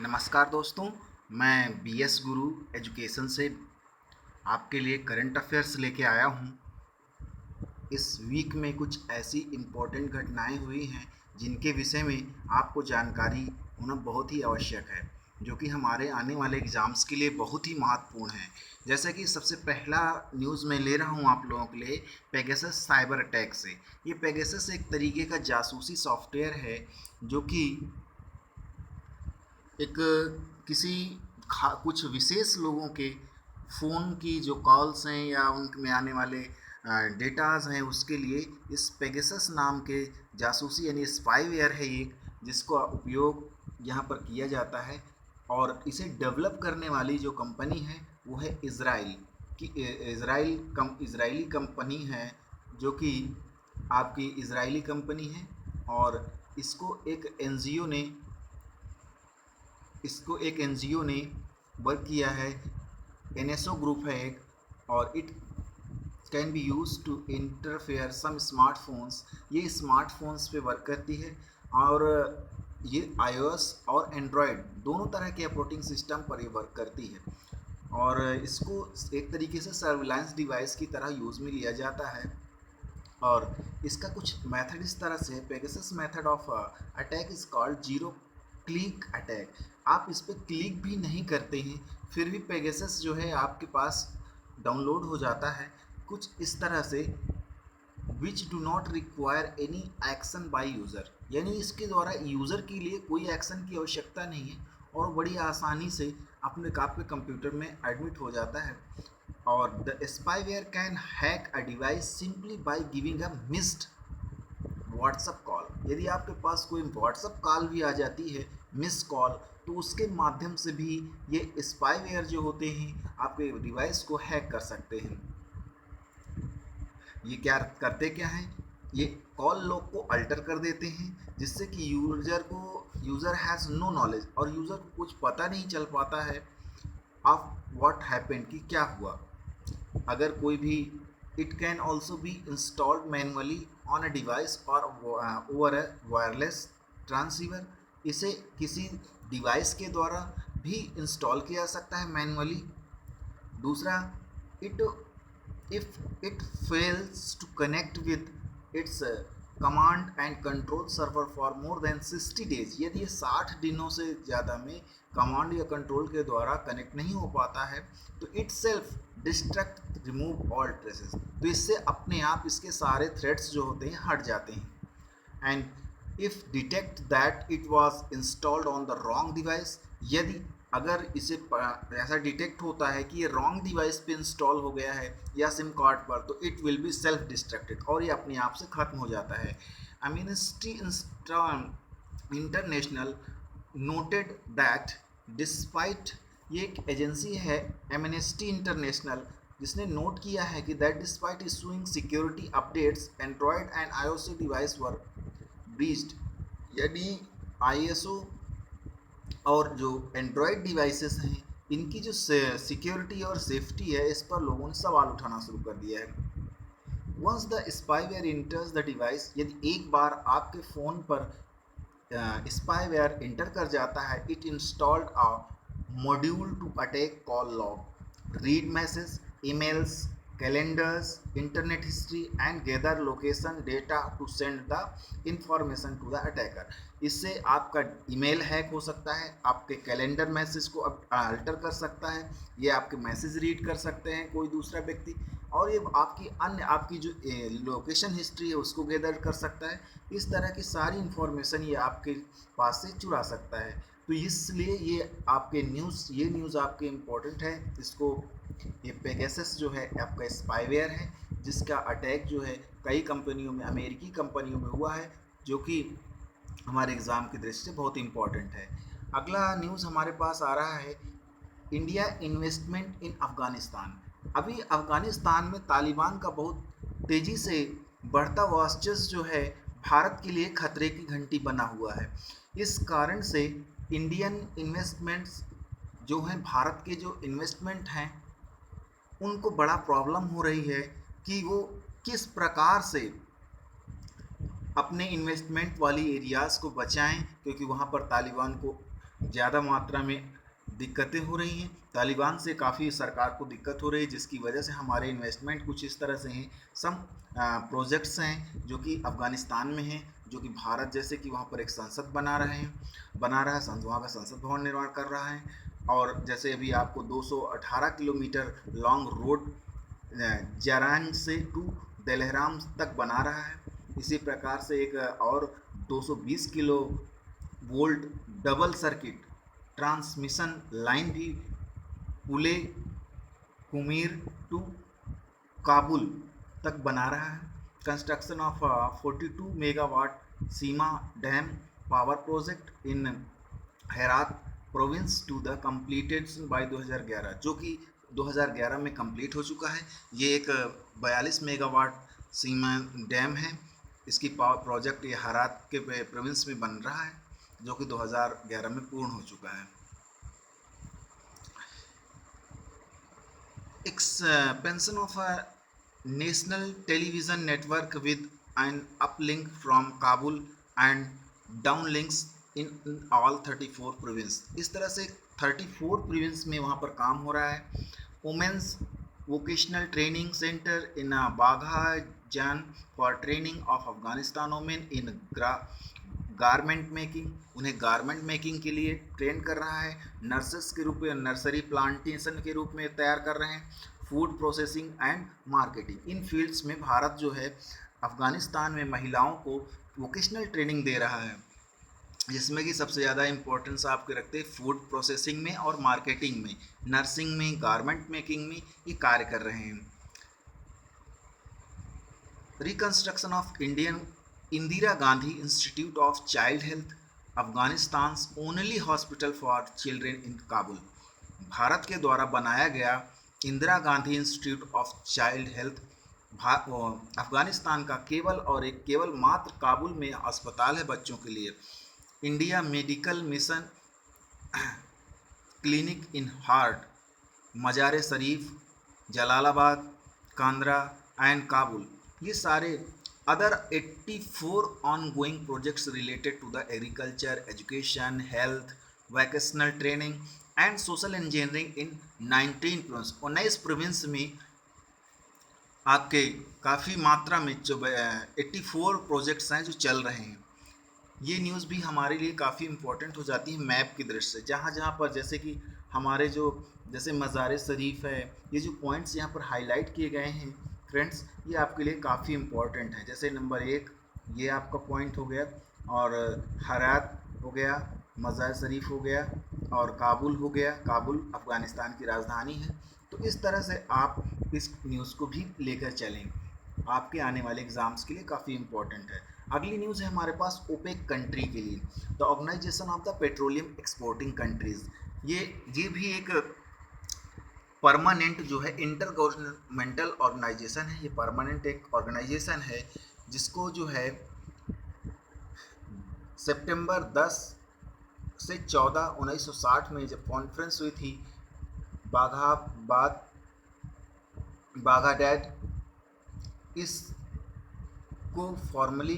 नमस्कार दोस्तों, मैं बीएस गुरु एजुकेशन से आपके लिए करंट अफेयर्स लेके आया हूँ। इस वीक में कुछ ऐसी इम्पोर्टेंट घटनाएं हुई हैं जिनके विषय में आपको जानकारी होना बहुत ही आवश्यक है, जो कि हमारे आने वाले एग्ज़ाम्स के लिए बहुत ही महत्वपूर्ण है। जैसे कि सबसे पहला न्यूज़ मैं ले रहा हूँ आप लोगों के लिए पेगासस साइबर अटैक से। ये पेगासस एक तरीके का जासूसी सॉफ्टवेयर है जो कि एक किसी कुछ विशेष लोगों के फ़ोन की जो कॉल्स हैं या उनमें आने वाले डेटाज हैं उसके लिए इस पेगासस नाम के जासूसी यानी स्पाईवेयर है एक, जिसका उपयोग यहाँ पर किया जाता है। और इसे डेवलप करने वाली जो कंपनी है वो है इज़राइल की इज़राइली कंपनी है, जो कि आपकी इज़राइली कंपनी है। और इसको एक एनजीओ ने वर्क किया है। एनएसओ ग्रुप है एक, और it can be use to interfere some smartphones. ये स्मार्टफोन्स पे वर्क करती है और ये iOS और एंड्रॉयड दोनों तरह के ऑपरेटिंग सिस्टम पर ये वर्क करती है। और इसको एक तरीके से सर्विलांस डिवाइस की तरह यूज़ में लिया जाता है। और इसका कुछ मेथड इस तरह से, Pegasus method of attack is called zero click attack. आप इस पर क्लिक भी नहीं करते हैं फिर भी पेगासस जो है आपके पास डाउनलोड हो जाता है कुछ इस तरह से, which do not require any action by user. यानी इसके द्वारा यूज़र के लिए कोई एक्शन की आवश्यकता नहीं है और बड़ी आसानी से आपके कंप्यूटर में एडमिट हो जाता है। और the spyware can hack a device simply by giving a missed WhatsApp call. यदि आपके पास कोई व्हाट्सअप कॉल भी आ जाती है मिस कॉल, तो उसके माध्यम से भी ये स्पाईवेयर जो होते हैं आपके डिवाइस को हैक कर सकते हैं। ये क्या करते क्या हैं, ये कॉल लॉग को अल्टर कर देते हैं जिससे कि यूज़र हैज़ नो नॉलेज, और यूज़र को कुछ पता नहीं चल पाता है ऑफ व्हाट हैपेंड कि क्या हुआ। अगर कोई भी, it can also be installed manually on a device और ओवर अ वायरलेस ट्रांसीवर। इसे किसी डिवाइस के द्वारा भी इंस्टॉल किया जा सकता है मैनुअली। दूसरा, it if it fails to connect with its command and control server for more than 60 days, यदि ये 60 दिनों से ज़्यादा में कमांड या कंट्रोल के द्वारा कनेक्ट नहीं हो पाता है तो it self destruct remove all traces, तो इससे अपने आप इसके सारे थ्रेड्स जो होते हैं हट जाते हैं। And if detect that it was installed on the wrong device, यदि अगर इसे ऐसा डिटेक्ट होता है कि ये रॉन्ग डिवाइस पे इंस्टॉल हो गया है या सिम कार्ड पर, तो it will be self distracted और ये अपने आप से ख़त्म हो जाता है। Amnesty international noted that despite, ये एक एजेंसी है एमनेस्टी इंटरनेशनल, जिसने नोट किया है कि that despite issuing security updates Android and iOS device were breached. यदि आईएसओ और जो एंड्रॉयड डिवाइसेस हैं इनकी जो सिक्योरिटी और सेफ्टी है इस पर लोगों ने सवाल उठाना शुरू कर दिया है। Once the spyware enters the device, यदि एक बार आपके फ़ोन पर स्पाईवेयर इंटर कर जाता है, it installed a module to attack call log, read message, emails, calendars, internet history and gather location data to send the information to the attacker. इससे आपका email hack हो सकता है, आपके कैलेंडर मैसेज को अल्टर कर सकता है, ये आपके मैसेज रीड कर सकते हैं कोई दूसरा व्यक्ति, और ये आपकी जो लोकेशन हिस्ट्री है उसको गैदर कर सकता है। इस तरह की सारी इन्फॉर्मेशन ये आपके पास से चुरा सकता है। तो इसलिए ये न्यूज़ आपके इम्पोर्टेंट है। ये पेगासस जो है आपका स्पाईवेयर है जिसका अटैक जो है कई कंपनियों में, अमेरिकी कंपनियों में हुआ है, जो कि हमारे एग्ज़ाम की दृष्टि से बहुत इम्पोर्टेंट है। अगला न्यूज़ हमारे पास आ रहा है इंडिया इन्वेस्टमेंट इन अफ़गानिस्तान। अभी अफ़गानिस्तान में तालिबान का बहुत तेज़ी से बढ़ता वर्चस्व जो है भारत के लिए खतरे की घंटी बना हुआ है। इस कारण से इंडियन इन्वेस्टमेंट्स जो हैं, भारत के जो इन्वेस्टमेंट हैं उनको बड़ा प्रॉब्लम हो रही है कि वो किस प्रकार से अपने इन्वेस्टमेंट वाली एरियाज़ को बचाएं, क्योंकि वहाँ पर तालिबान को ज़्यादा मात्रा में दिक्कतें हो रही हैं। तालिबान से काफ़ी सरकार को दिक्कत हो रही है, जिसकी वजह से हमारे इन्वेस्टमेंट कुछ इस तरह से हैं। सम प्रोजेक्ट्स हैं जो कि अफ़गानिस्तान में हैं, जो कि भारत जैसे कि वहाँ पर एक संसद बना रहा है, वहाँ का संसद भवन निर्माण कर रहा है। और जैसे अभी आपको 218 किलोमीटर लॉन्ग रोड जरान से टू दलहराम तक बना रहा है। इसी प्रकार से एक और 220 kilovolt double circuit transmission line भी पुले कुमीर टू काबुल तक बना रहा है। कंस्ट्रक्शन ऑफ 42 मेगावाट सीमा dam power project in Herat province to the completed by 2011, जो कि 2011 में कंप्लीट हो चुका है। ये एक 42 मेगावाट सीमा डैम है। इसकी पावर प्रोजेक्ट ये हेरात के प्रोविंस में बन रहा है, जो कि 2011 में पूर्ण हो चुका है। Expansion of a national television network with an uplink from Kabul and downlinks in all 34 province। इस तरह से 34 प्रोविंस में वहाँ पर काम हो रहा है। वुमेन्स वोकेशनल ट्रेनिंग सेंटर इन बाघा जान for training of Afghanistan women in garment making, उन्हें गारमेंट मेकिंग के लिए ट्रेन कर रहा है। नर्सेस के रूप में नर्सरी प्लांटेशन के रूप में तैयार कर रहे हैं। Food processing and marketing, in fields में भारत जो है अफ़गानिस्तान में महिलाओं को वोकेशनल ट्रेनिंग दे रहा है, जिसमें कि सबसे ज़्यादा इम्पोर्टेंस आपके रखते हैं फूड प्रोसेसिंग में और मार्केटिंग में, नर्सिंग में, गारमेंट मेकिंग में ये कार्य कर रहे हैं। Reconstruction of Indian Indira Gandhi institute of child health, Afghanistan only hospital for children in Kabul. Bharat के द्वारा बनाया गया Indira Gandhi institute of child health Afghanistan का केवल मात्र काबुल में अस्पताल है बच्चों के लिए। India medical mission clinic in Herat, Mazar Sharif, Jalalabad, Kandahar and Kabul, ये सारे other 84 ongoing projects related to the agriculture, education, health, vocational training and social engineering in 19 province. 19 province में आपके काफ़ी मात्रा में 84 प्रोजेक्ट्स हैं जो चल रहे हैं। ये न्यूज़ भी हमारे लिए काफ़ी इम्पोर्टेंट हो जाती है मैप की दृष्टि से, जहाँ जहाँ पर जैसे कि हमारे जो जैसे मज़ार शरीफ है, ये जो पॉइंट्स यहाँ पर हाईलाइट किए गए हैं फ्रेंड्स, ये आपके लिए काफ़ी इम्पोर्टेंट है। जैसे नंबर 1 ये आपका पॉइंट हो गया, और हेरात हो गया, मज़ार शरीफ हो गया, और काबुल हो गया। काबुल अफ़गानिस्तान की राजधानी है। तो इस तरह से आप इस न्यूज़ को भी लेकर चलें, आपके आने वाले एग्ज़ाम्स के लिए काफ़ी इम्पोर्टेंट है। अगली न्यूज़ है हमारे पास ओपेक कंट्री के लिए, the organisation of the petroleum exporting countries. ये भी एक परमानेंट जो है इंटर गवर्नमेंटल ऑर्गेनाइजेशन है। ये परमानेंट एक ऑर्गेनाइजेशन है जिसको जो है सितंबर 10 से 14 1960 में जब कॉन्फ्रेंस हुई थी बागाडेड, इसको फॉर्मली